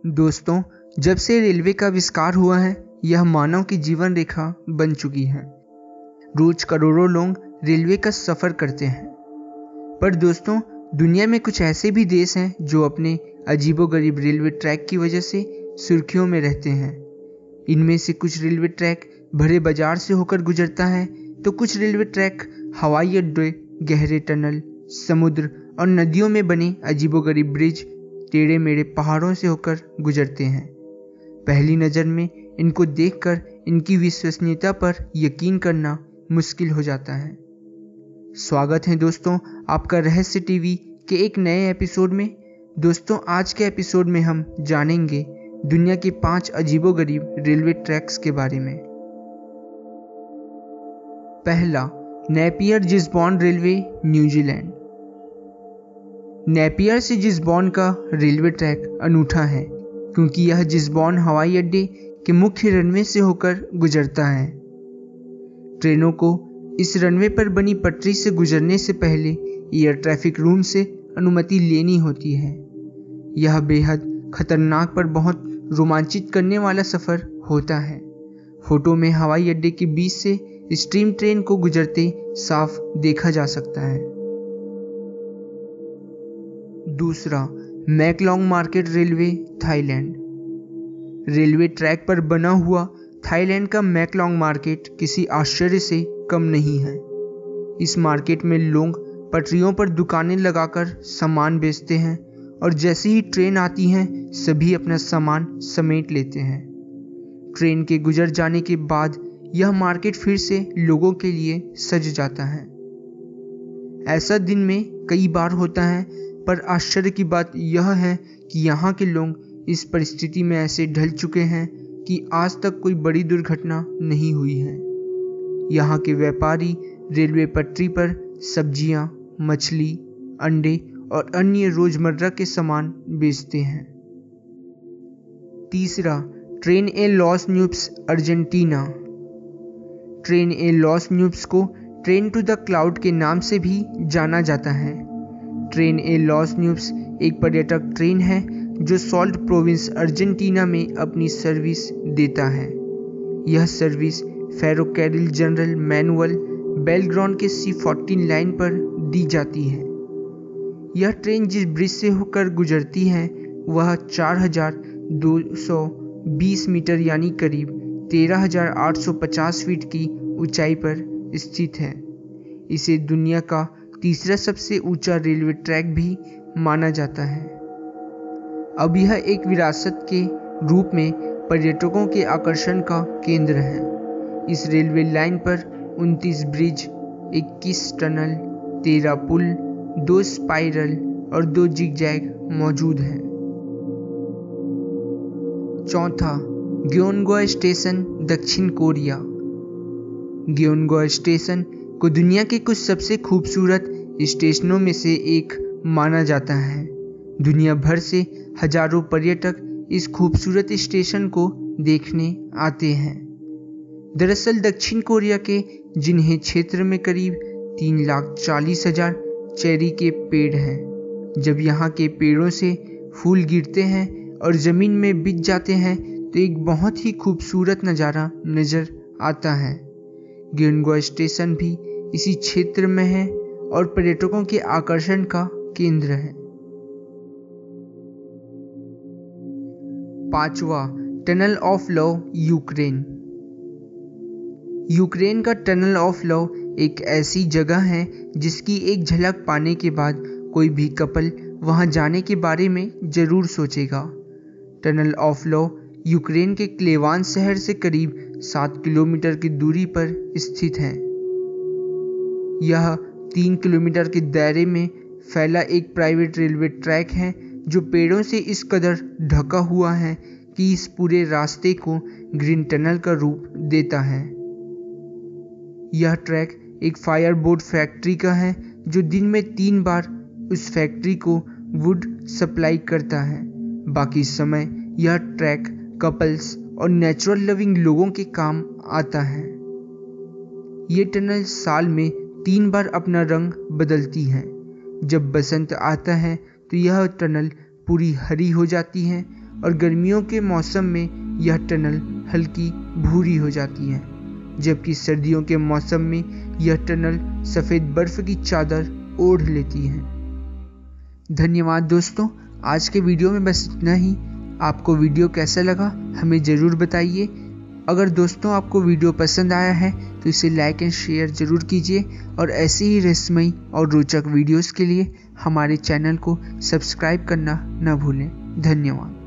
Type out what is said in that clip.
दोस्तों, जब से रेलवे का आविष्कार हुआ है, यह मानव की जीवन रेखा बन चुकी है। रोज करोड़ों लोग रेलवे का सफर करते हैं। पर दोस्तों, दुनिया में कुछ ऐसे भी देश हैं जो अपने अजीबोगरीब रेलवे ट्रैक की वजह से सुर्खियों में रहते हैं। इनमें से कुछ रेलवे ट्रैक भरे बाजार से होकर गुजरता है, तो कुछ रेलवे ट्रैक हवाई अड्डे, गहरे टनल, समुद्र और नदियों में बने अजीबोगरीब ब्रिज, टेढ़े मेढ़े पहाड़ों से होकर गुजरते हैं। पहली नज़र में इनको देखकर इनकी विश्वसनीयता पर यकीन करना मुश्किल हो जाता है। स्वागत है दोस्तों आपका रहस्य टीवी के एक नए एपिसोड में। दोस्तों, आज के एपिसोड में हम जानेंगे दुनिया के 5 अजीबोगरीब रेलवे ट्रैक्स के बारे में। पहला, नेपियर जिसबॉर्न रेलवे, न्यूजीलैंड। नेपियर से जिसबॉर्न का रेलवे ट्रैक अनूठा है क्योंकि यह जिसबॉर्न हवाई अड्डे के मुख्य रनवे से होकर गुजरता है। ट्रेनों को इस रनवे पर बनी पटरी से गुजरने से पहले एयर ट्रैफिक रूम से अनुमति लेनी होती है। यह बेहद खतरनाक पर बहुत रोमांचित करने वाला सफ़र होता है। फोटो में हवाई अड्डे के बीच से स्टीम ट्रेन को गुजरते साफ देखा जा सकता है। दूसरा, Maeklong market railway, Thailand. Railway track पर बना हुआ थाईलैंड का मैकलॉन्ग मार्केट किसी आश्चर्य से कम नहीं है। इस मार्केट में लोग पटरियों पर दुकानें लगाकर सामान बेचते हैं और जैसे ही ट्रेन आती है सभी अपना सामान समेट लेते हैं। ट्रेन के गुजर जाने के बाद यह मार्केट फिर से लोगों के लिए सज जाता है। ऐसा दिन में कई बार होता है, पर आश्चर्य की बात यह है कि यहाँ के लोग इस परिस्थिति में ऐसे ढल चुके हैं कि आज तक कोई बड़ी दुर्घटना नहीं हुई है। यहाँ के व्यापारी रेलवे पटरी पर सब्जियाँ, मछली, अंडे और अन्य रोजमर्रा के सामान बेचते हैं। तीसरा, ट्रेन ए लॉस न्यूब्स, अर्जेंटीना। ट्रेन ए लॉस न्यूब्स को ट्रेन टू द क्लाउड के नाम से भी जाना जाता है। ट्रेन ए लॉस न्यूब्स एक पर्यटक ट्रेन है जो सॉल्ट प्रोविंस, अर्जेंटीना में अपनी सर्विस देता है। यह सर्विस फेरोकैरिल जनरल मैनुअल बेलग्रॉन के C14 लाइन पर दी जाती है। यह ट्रेन जिस ब्रिज से होकर गुजरती है वह 4220 मीटर यानी करीब 13,850 फीट की ऊंचाई पर स्थित है। इसे दुनिया का तीसरा सबसे ऊंचा रेलवे ट्रैक भी माना जाता है। अब यह एक विरासत के रूप में पर्यटकों के आकर्षण का केंद्र है। इस रेलवे लाइन पर 29 ब्रिज, 21 टनल, 13 पुल, 2 स्पाइरल और 2 जिगजैग मौजूद हैं। चौथा, ग्योनगो स्टेशन, दक्षिण कोरिया। ग्योनगो स्टेशन को दुनिया के कुछ सबसे खूबसूरत स्टेशनों में से एक माना जाता है। दुनिया भर से हजारों पर्यटक इस खूबसूरत स्टेशन को देखने आते हैं। दरअसल दक्षिण कोरिया के जिन्हें क्षेत्र में करीब 3,40,000 चेरी के पेड़ हैं। जब यहाँ के पेड़ों से फूल गिरते हैं और ज़मीन में बिछ जाते हैं तो एक बहुत ही खूबसूरत नज़ारा नज़र आता है। ग्योनगो स्टेशन भी इसी क्षेत्र में है और पर्यटकों के आकर्षण का केंद्र है। पांचवा, tunnel of love, Ukraine. Ukraine का टनल ऑफ लव एक ऐसी जगह है जिसकी एक झलक पाने के बाद कोई भी कपल वहां जाने के बारे में जरूर सोचेगा। टनल ऑफ लव यूक्रेन के क्लेवान शहर से करीब 7 किलोमीटर की दूरी पर स्थित है। यह 3 किलोमीटर के दायरे में फैला एक प्राइवेट रेलवे ट्रैक है जो पेड़ों से इस कदर ढका हुआ है कि इस पूरे रास्ते को ग्रीन टनल का रूप देता है। यह ट्रैक एक फायरबोर्ड फैक्ट्री का है जो दिन में 3 बार उस फैक्ट्री को वुड सप्लाई करता है। बाकी समय यह ट्रैक कपल्स और नेचुरल लविंग लोगों के काम आता है। ये टनल साल में 3 बार अपना रंग बदलती है। जब बसंत आता है तो यह टनल पूरी हरी हो जाती है और गर्मियों के मौसम में यह टनल हल्की भूरी हो जाती है, जबकि सर्दियों के मौसम में यह टनल सफ़ेद बर्फ की चादर ओढ़ लेती है। धन्यवाद दोस्तों, आज के वीडियो में बस इतना ही। आपको वीडियो कैसा लगा हमें ज़रूर बताइए। अगर दोस्तों आपको वीडियो पसंद आया है तो इसे लाइक एंड शेयर ज़रूर कीजिए और ऐसे ही रहस्यमयी और रोचक वीडियोस के लिए हमारे चैनल को सब्सक्राइब करना न भूलें। धन्यवाद।